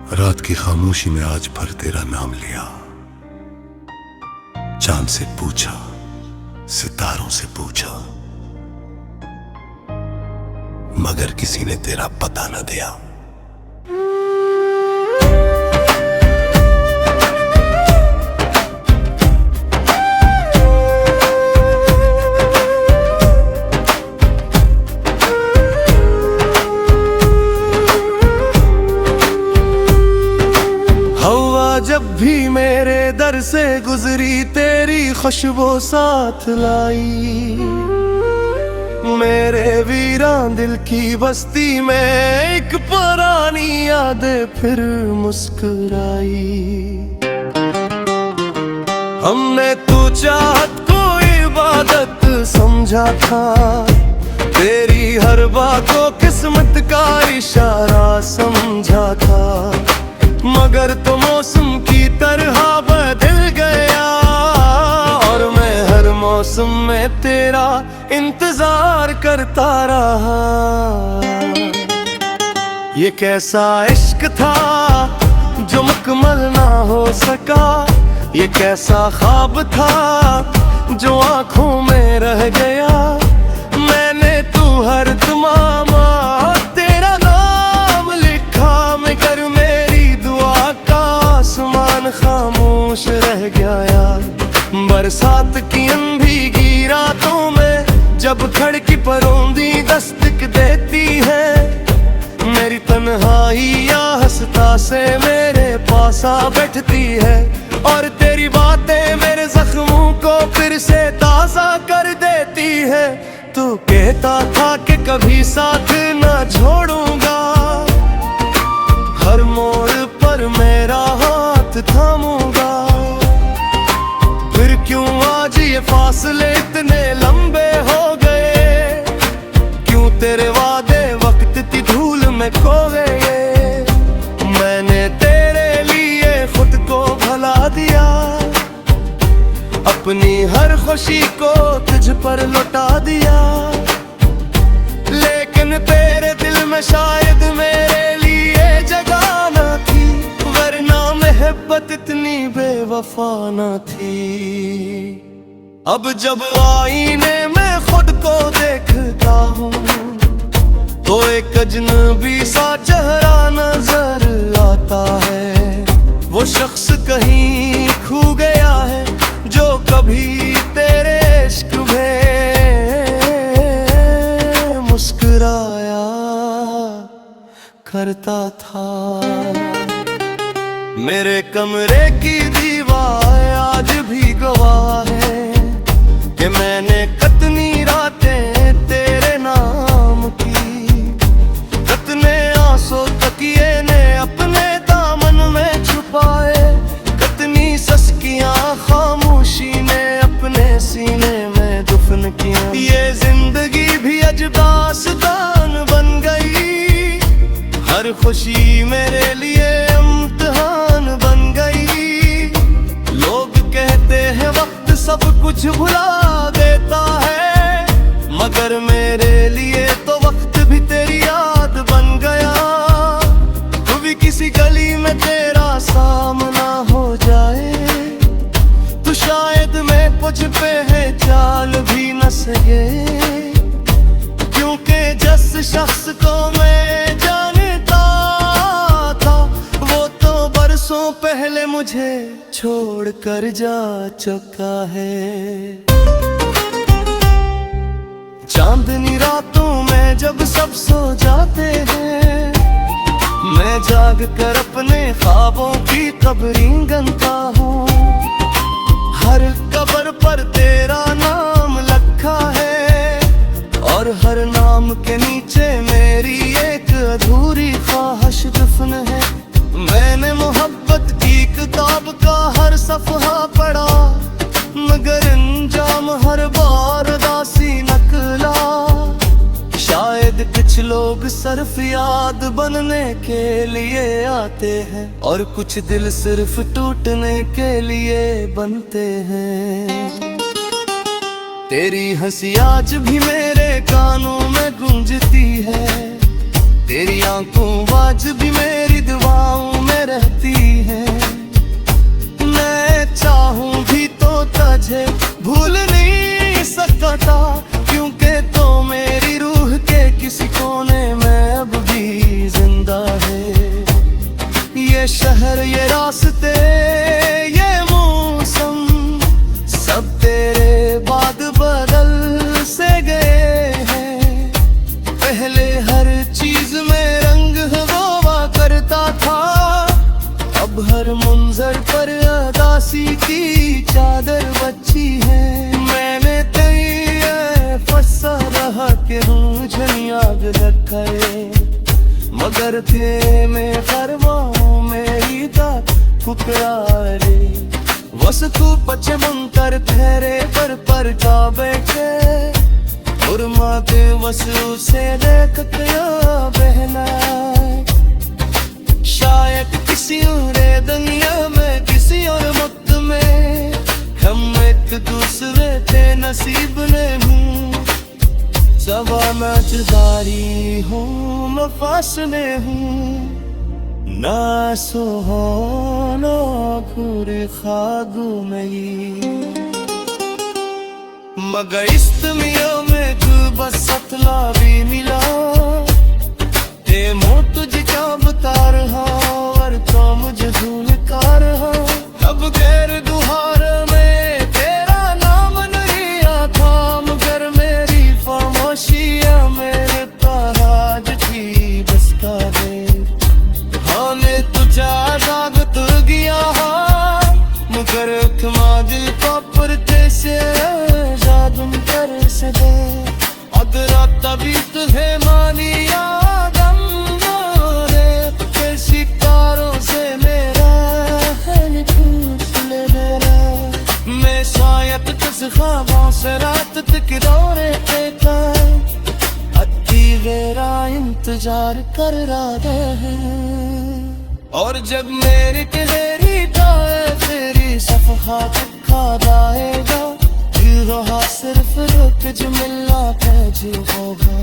रात की खामोशी में आज भर तेरा नाम लिया। चांद से पूछा, सितारों से पूछा, मगर किसी ने तेरा पता न दिया। जब भी मेरे दर से गुजरी तेरी खुशबू साथ लाई, मेरे वीरान दिल की बस्ती में एक पुरानी यादें फिर मुस्कुराई। हमने तू चाहत को इबादत समझा था, तेरी हर बात को किस्मत का इशारा समझा था, मगर तो मौसम की तरह बदल गया और मैं हर मौसम में तेरा इंतजार करता रहा। ये कैसा इश्क था जो मुकम्मल ना हो सका, ये कैसा ख्वाब था जो आंखों में रह गया। मैंने तू हर तमामा तेरा नाम लिखा, मगर खामोश रह गया यार। बरसात की भीगी रातों में जब खिड़की पर औंधी दस्तक देती है, मेरी तन्हाई या हंसता से मेरे पास आ बैठती है, और तेरी बातें मेरे जख्मों को फिर से ताजा कर देती है। तू कहता था कि कभी साथ ना छोड़ूंगा, हर मोड़ पर मेरा हाथ थामूंगा, फिर क्यों आज ये फासले इतने लंबे हो गए, क्यों तेरे वादे वक्त की धूल में खो गए। मैंने तेरे लिए खुद को भुला दिया, अपनी हर खुशी को तुझ पर लौटा दिया, लेकिन तेरे दिल में शायद मेरे लिए जगह न थी, वरना मोहब्बत इतनी बेवफा न थी। अब जब आईने में खुद को देखता हूँ तो एक अजनबी सा चेहरा नजर आता है। वो शख्स कहीं खो गया है जो कभी तेरे इश्क में मुस्कुराया करता था। मेरे कमरे की दीवार आज भी गवाह है कि मैंने कितनी रातें तेरे नाम की, कितने आंसू तकिए ने अपने दामन में छुपाए, कितनी सस्कियां खामोशी ने अपने सीने में दफन किया। ये जिंदगी भी अजदास्तान बन गई, हर खुशी मेरे लिए इम्तिहान बन गई। लोग कहते हैं वक्त सब कुछ भुला देता है, मगर मेरे लिए तो वक्त भी तेरी याद बन गया। कभी किसी गली में तेरा सामना हो जाए तो शायद मैं कुछ पे है चाल भी न सके, क्योंकि जिस शख्स को मैं जानता था वो तो बरसों पहले मुझे छोड़ कर जा चुका है। चांदनी रातों में जब सब सो जाते हैं, मैं जाग कर अपने ख्वाबों की कब्रें गनता हूँ। हर कब्र पर तेरा नाम लिखा है और हर नाम के नीचे मेरी एक अधूरी ख्वाहिश दफन है। मैंने मोहब्बत की किताब का हर सफ़हा पढ़ा, मगर अंजाम हर बार उदासी निकला। शायद कुछ लोग सिर्फ याद बनने के लिए आते हैं और कुछ दिल सिर्फ टूटने के लिए बनते हैं। तेरी हंसी आज भी मेरे कानों में गूंजती है, तेरी आंखों आज भी मेरी दुआओं में उदासी की चादर बची है। मैंने तय फंसा रहा के हूँ झनियाग रखे, मगर थे में खरवाओं में ही था कुकरारे। वस्तु पचमंकर ठहरे पर का बैठे, उर्माते वसु से देख क्या बहना। शायद किसी और दुनिया में किसी और वक्त में हम एक दूसरे थे नसीब ने हूँ। जवाना जुदारी हूँ मैं फासले हूँ, ना सुहाना पूरे ख्वाबों में ही। मगर इस दुनिया में तू बस सतला भी मिला, ते मो तुझे क्या बता रहा और तो मुझे भूल का रहा। अब गैर दुहार में तेरा नाम नहीं आता, मगर मेरी खामोशियां मेरे पाराज थी बस का दे। हाँ मैं तुझा जाग तू गया मगर दिल को परते से जादू कर से दे। अदरा तभी तुझे मानिया दम रे, कैसी कारों से मेरा है पूछ ले मेरा। मैं शायद किस ख्वाबों से रात तक दौरे देता, अति मेरा इंतजार कर रहा है। और जब मेरी तेरी तेरी सफहा खा जाएगा, दिल रहा सिर्फ रुक जो मिलना पैजी होगा।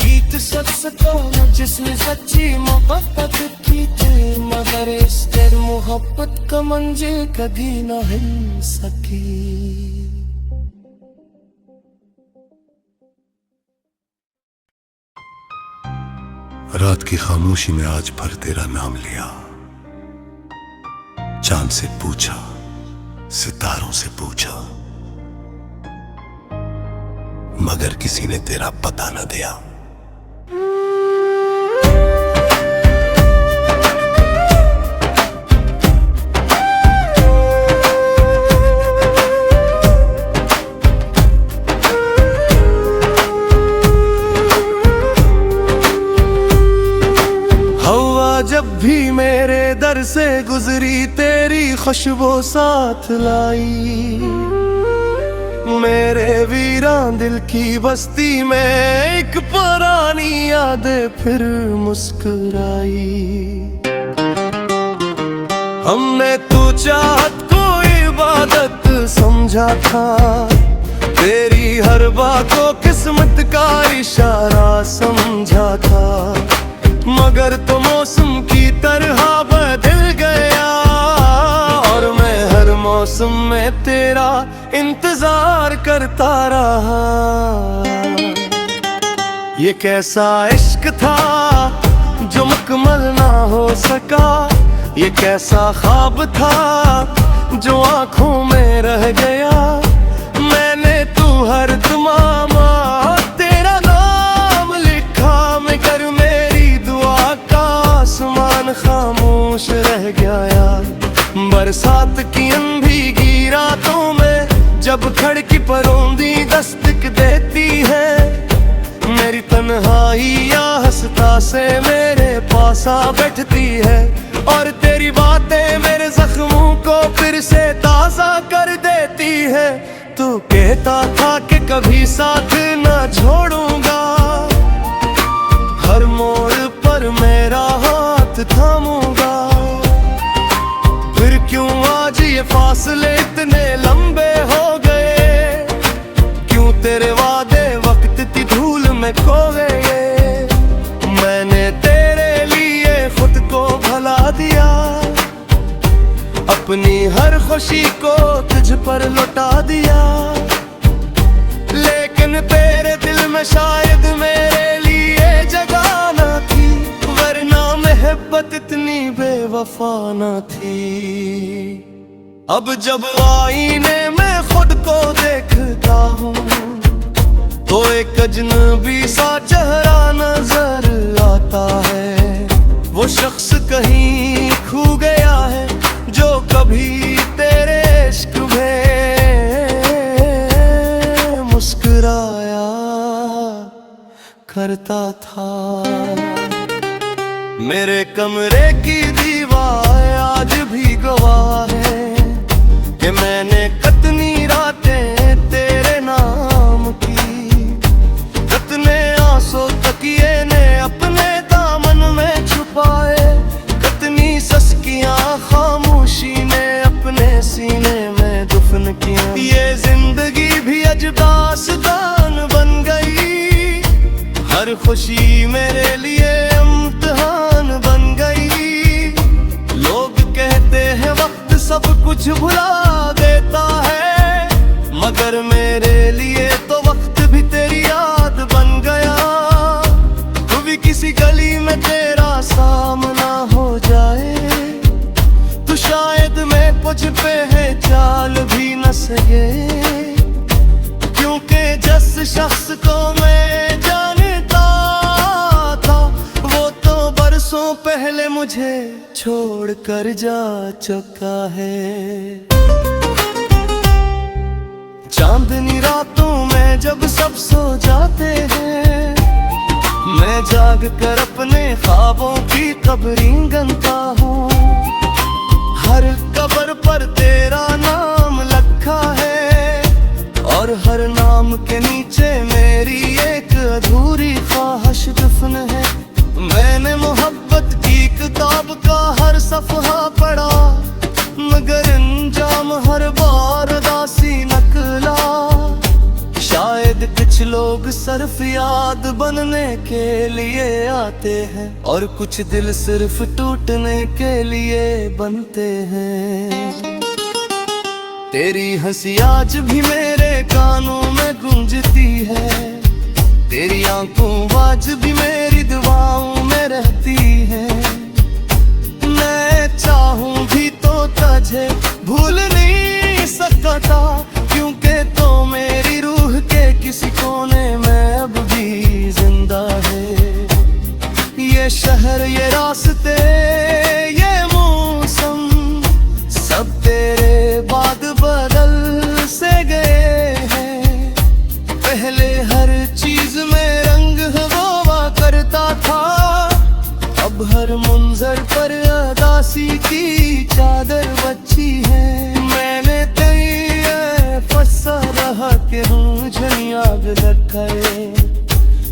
गीत सच सको जिसने सच्ची मोहब्बत की थी, मगर इस तेरी मोहब्बत का मंजिल कभी न हिल सकी। रात की खामोशी में आज भर तेरा नाम लिया, चांद से पूछा, सितारों से पूछा, मगर किसी ने तेरा पता न दिया। जब भी मेरे दर से गुजरी तेरी खुशबू साथ लाई, मेरे वीरान दिल की बस्ती में एक पुरानी यादें फिर मुस्कुराई। हमने तू चाहत को इबादत समझा था, तेरी हर बात को किस्मत का इशारा समझा था, मगर तो मौसम की तरह बदल गया। और मैं हर मौसम में तेरा इंतजार करता रहा। ये कैसा इश्क था जो मुकम्मल ना हो सका, ये कैसा ख्वाब था जो आंखों में रह गया। मैंने तू हर तमामा तेरा नाम लिखा, मगर मेरी दुआ का आसमान खामोश रह गया यार। बरसात की भीगी रातों में जब खिड़की पर औंधी दस्तक देती है, मेरी तन्हाई या हंसता से मेरे पास आ बैठती है। और तेरी बातें मेरे जख्मों को फिर से ताज़ा कर देती है। तू कहता था कि कभी साथ ना छोड़ूंगा, हर मोड़ पर मेरा हाथ थामूंगा। फिर क्यों आज ये फासले इतने लंबे हो गए, क्यों तेरे वादे वक्त की धूल में खो गए। मैंने तेरे लिए खुद को भुला दिया, अपनी हर खुशी को तुझ पर लौटा दिया। लेकिन तेरे दिल में शायद मेरे लिए जगह न थी, वरना मोहब्बत इतनी बेवफा न थी। अब जब आईने में खुद को देखता हूँ तो एक अजनबी सा चेहरा नजर आता है। वो शख्स कहीं खो गया है जो कभी मेरे कमरे की दीवार आज भी गवाह है कि मैंने कितनी रातें तेरे नाम की। कितने आंसू तकिए ने अपने दामन में छुपाए, कितनी सस्कियां खामोशी ने अपने सीने में दफन किया। ये जिंदगी भी अजदास्तान बन गई, हर खुशी मेरे लिए इम्तिहान बन गई। लोग कहते हैं वक्त सब कुछ भुला देता है, मगर मेरे लिए तो वक्त भी तेरी याद बन गया। कभी किसी गली में तेरा सामना हो जाए तो शायद मैं कुछ पे है चाल भी न सके, क्योंकि जिस शख्स को मैं जानता था वो तो बरसों पहले मुझे छोड़ कर जा चुका है। चांदनी रातों में जब सब सो जाते हैं, मैं जाग कर अपने ख्वाबों की कब्रें गनता हूँ। हर कब्र पर तेरा नाम लिखा है और हर नाम के नीचे मेरी एक अधूरी ख्वाहिश दफन है। मैंने मोहब्बत की किताब का हर सफ़हा पढ़ा, मगर अंजाम हर बार उदासी निकला। शायद कुछ लोग सिर्फ याद बनने के लिए आते हैं और कुछ दिल सिर्फ टूटने के लिए बनते हैं। तेरी हंसी आज भी मेरे कानों में गूंजती है, तेरी आंखों आज भी मेरी दुआओं में रहती है। मैं चाहूं भी तो तुझे भूल नहीं सकता, क्योंकि तो मेरी रूह के किसी कोने में अब भी जिंदा है। ये शहर, ये रास्ते, ये मौसम सब तेरे बाद बदल से गए हैं। पहले हर चीज में रंग हुआ करता था, अब हर मंजर पर उदासी की चादर बची है। मैंने तेरे फंसा रहा कि मुझे याद रखे,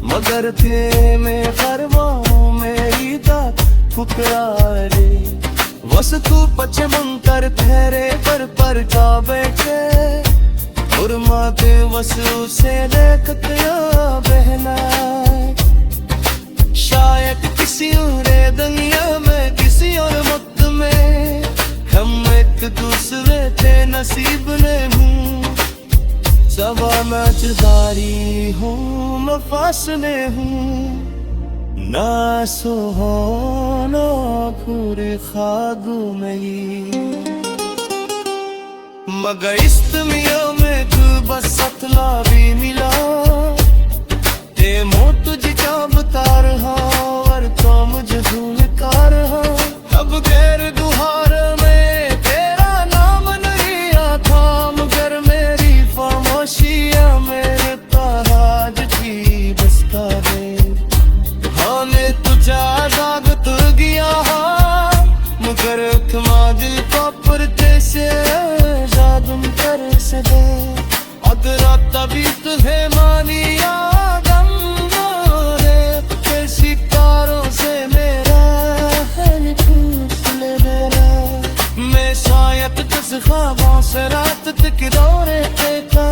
मगर थे में फरमाओ मेरी दात फुकरारे। वस्तु पचमंकर ठहरे पर का बैठे, उर्माते वसु से देख बहना। शायद किसी और दुनिया में, किसी और वक्त में हम एक दूसरे थे नसीब ने हूँ। सवा मैं जुदारी हूँ, मैं फासले हूँ, ना सुहाना पूरे ख्वाबों में ही। मगर इस दुनिया में तू बस सतला भी मिला, ते मो तुझे क्या बता रहा और तो मुझे भूल का रहा। अब गैर दुहार में तेरा नाम नहीं आता, मगर मेरी खामोशियां मेरे पास थी बस का है। हाँ ने तुझा दाग तो गया, मगर थमा दिल को परते से जादम कर सके। अगर तभी तुझे मानिया गम रे, फिर शिकारों से मेरा हाल पूछ ले मेरा। मैं शायद तुझ ख्वाबों से रात तक दौरे देखा,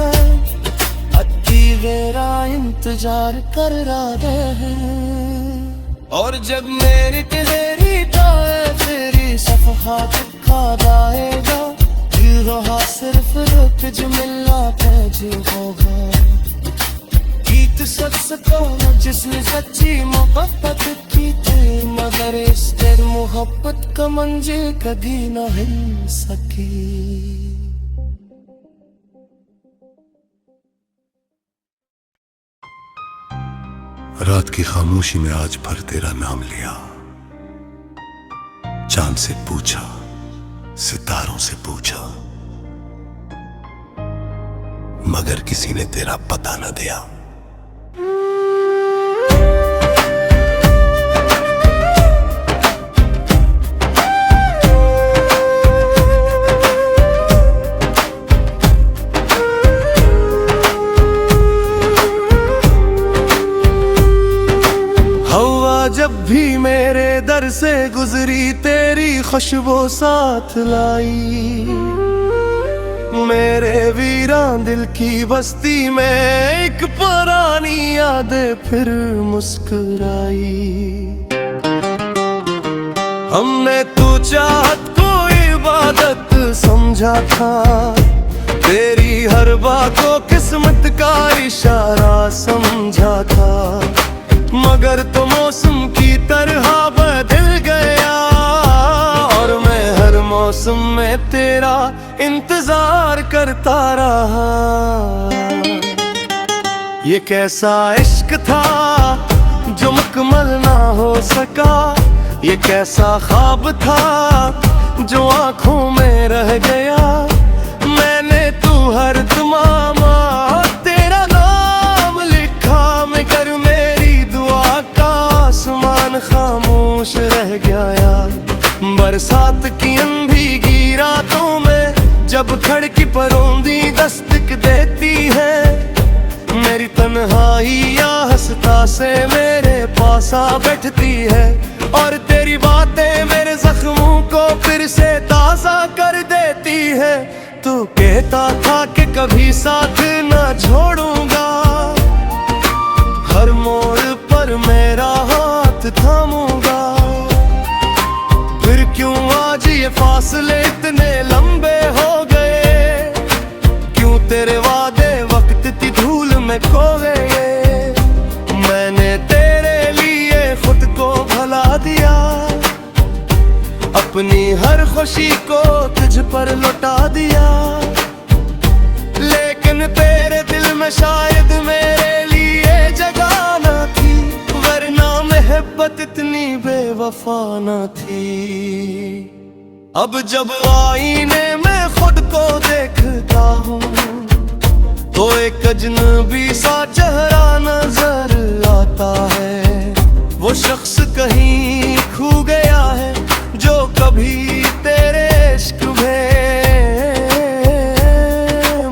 अति मेरा इंतजार कर रहा है। और जब मेरी तेरी तेरी सफ़हात खाद आएगा, जी रहा सिर्फ रुक जो मिलना पैज होगा। गीत सच सको जिसने सच्ची मोहब्बत की थी, मगर इस तेरी मोहब्बत का मंजिल कभी न हिल सकी। रात की खामोशी में आज भर तेरा नाम लिया, चांद से पूछा, सितारों से पूछा, मगर किसी ने तेरा पता न दिया। दर से गुजरी तेरी खुशबू साथ लाई। मेरे वीरान दिल की बस्ती में एक पुरानी यादें फिर मुस्कुराई। हमने तू चाहत को इबादत समझा था, तेरी हर बात को किस्मत का इशारा समझा था। मगर तो मौसम की तरह बदल गया और मैं हर मौसम में तेरा इंतजार करता रहा। ये कैसा इश्क था जो मुकम्मल ना हो सका, ये कैसा ख्वाब था जो आंखों में रह गया। मैंने तू हर तमामा तेरा नाम लिखा, मगर मेरी दुआ का आसमान खामोश रह गया। बरसात की भीगी रातों में जब खिड़की पर औंधी दस्तक देती है, मेरी तन्हाई या हंसता से मेरे पास आ बैठती है। और तेरी बातें मेरे जख्मों को फिर से ताज़ा कर देती है। तू कहता था कि कभी साथ न छोड़ूंगा, हर मोड़ पर मेरा हाथ थामूंगा। फिर क्यों आज ये फासले इतने लंबे हो गए, क्यों तेरे वादे वक्त की धूल में खो गए। मैंने तेरे लिए खुद को भुला दिया, अपनी हर खुशी को तुझ पर लौटा दिया। लेकिन तेरे दिल में शायद मेरे लिए जगह न थी, वरना मोहब्बत इतनी बेवफा न थी। अब जब आईने में खुद को देखता हूँ तो एक अजनबी सा चेहरा नजर आता है। वो शख्स कहीं खो गया है जो कभी तेरे इश्क में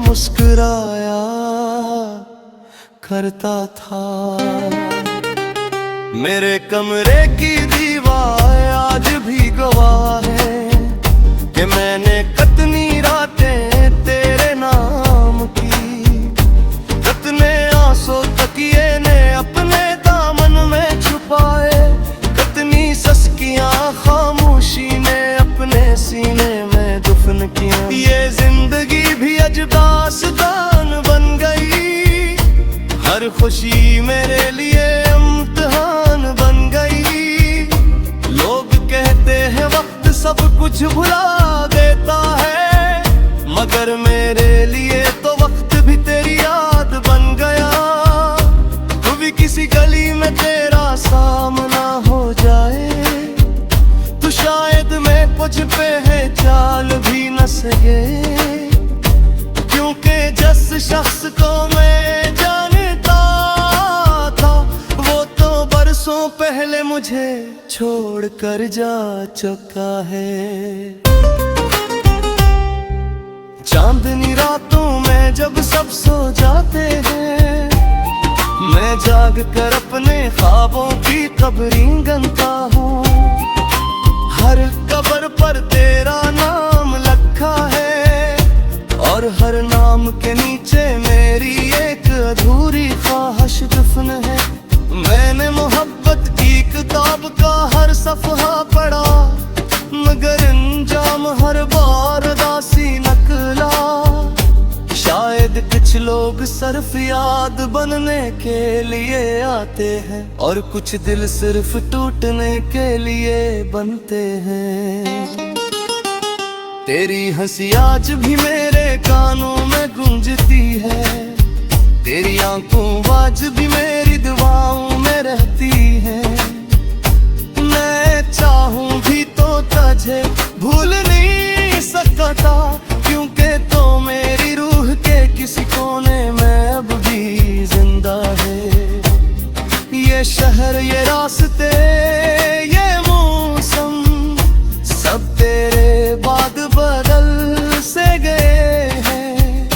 मुस्कुराया करता था। मेरे कमरे की दीवार आज भी गवाह है कि मैंने कितनी रातें तेरे नाम की। कितने आंसू तकिए ने अपने दामन में छुपाए, कितनी सस्कियां खामोशी ने अपने सीने में दफन किया। ये जिंदगी भी अजदास्तान बन गई, हर खुशी मेरे लिए इम्तिहान बन गई। लोग कहते हैं वक्त सब कुछ भुला देता है, मगर मेरे लिए तो वक्त भी तेरी याद बन गया। कभी किसी गली में तेरा सामना हो जाए तो शायद मैं कुछ पे है चाल भी न सके, क्योंकि जिस शख्स को मैं जानता था वो तो बरसों पहले मुझे छोड़ कर जा चुका है। चांदनी रातों में जब सब सो जाते हैं, मैं जाग कर अपने ख्वाबों की कब्रें गनता हूँ। हर कब्र पर तेरा नाम लिखा है और हर नाम के नीचे मेरी एक अधूरी ख्वाहिश दफन है। मैंने मोहब्बत की किताब का हर सफ़हा पढ़ा, मगर अंजाम हर बार उदासी निकला। शायद कुछ लोग सिर्फ याद बनने के लिए आते हैं और कुछ दिल सिर्फ टूटने के लिए बनते हैं। तेरी हंसी आज भी मेरे कानों में गूंजती है, तेरी आंखों आज भी मेरी दुआओं में रहती है। मैं चाहूं भी तो तुझे भूल नहीं सकता, क्योंकि तो मेरी रूह के किसी कोने में अब भी जिंदा है। ये शहर, ये रास्ते, ये मौसम सब तेरे बाद बदल से गए हैं।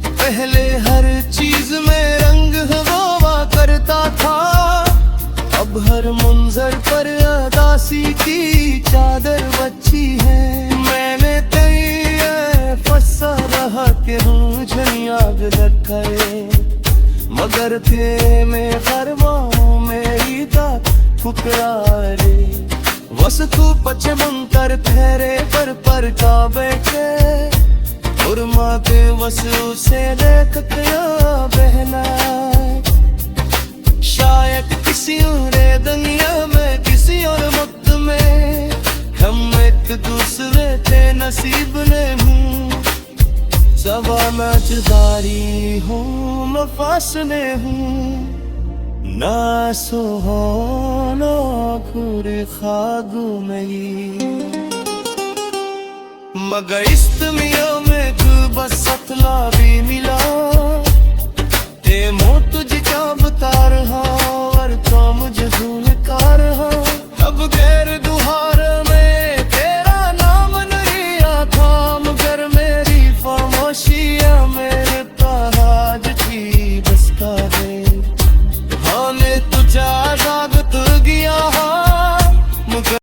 पहले हर चीज में रंग हुआ करता था, अब हर मंजर पर अदासी खुशी की चादर बची है मैंने तय फंसा रहा के हूँ झनियाग रखे मगर थे में खरवाओं मेरी दा फुकरारे वस्तु पचमंतर ठहरे पर का बैठे उर्मा के वसु से देख क्या बहना शायद किसी और दुनिया में किसी और वक्त में हम एक दूसरे के नसीब ने हूँ जवाना जुदारी हूँ मैं फासले हूँ ना सुहाना खुरे खागू नहीं मगर इस्तमिया में बस सतला भी मिला ते मो तुझे क्या बता रहा और तो मुझे भूल का रहा अब गैर दुहार में तेरा नाम नहीं आता मगर मेरी खामोशियां मेरे पास थी बस का दे हाँ ने तुझा